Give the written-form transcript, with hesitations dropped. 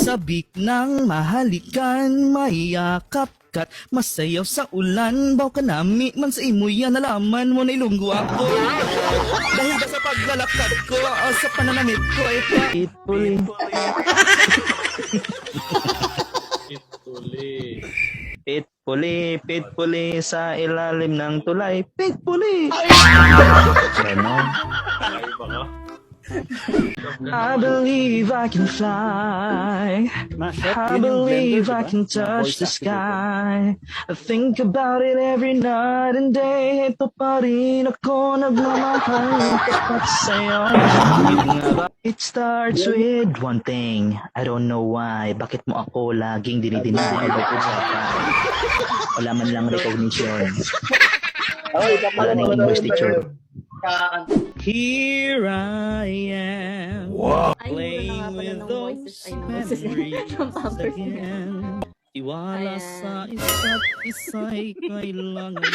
sabik ng mahalikan, mayakap kat masayaw sa ulan, baw ka nami man sa imo yan, nalaman mo na ilunggo ako. Dahil ba sa paglalakad ko, sa pananamit ko ay pitpuli. Pitpuli sa ilalim ng tulay, pitpuli. Ganon. I believe I can fly. I believe I can touch the sky. I think about it every night and day. Ito pa rin ako nagmamahal tapat sa'yo. It starts with one thing. I don't know why. Bakit mo ako laging dinideny? Wala man lang recognition. Wala nang English teacher. Here I am, playing with those memories again. Tiwala sa isa't isa'y kailangan.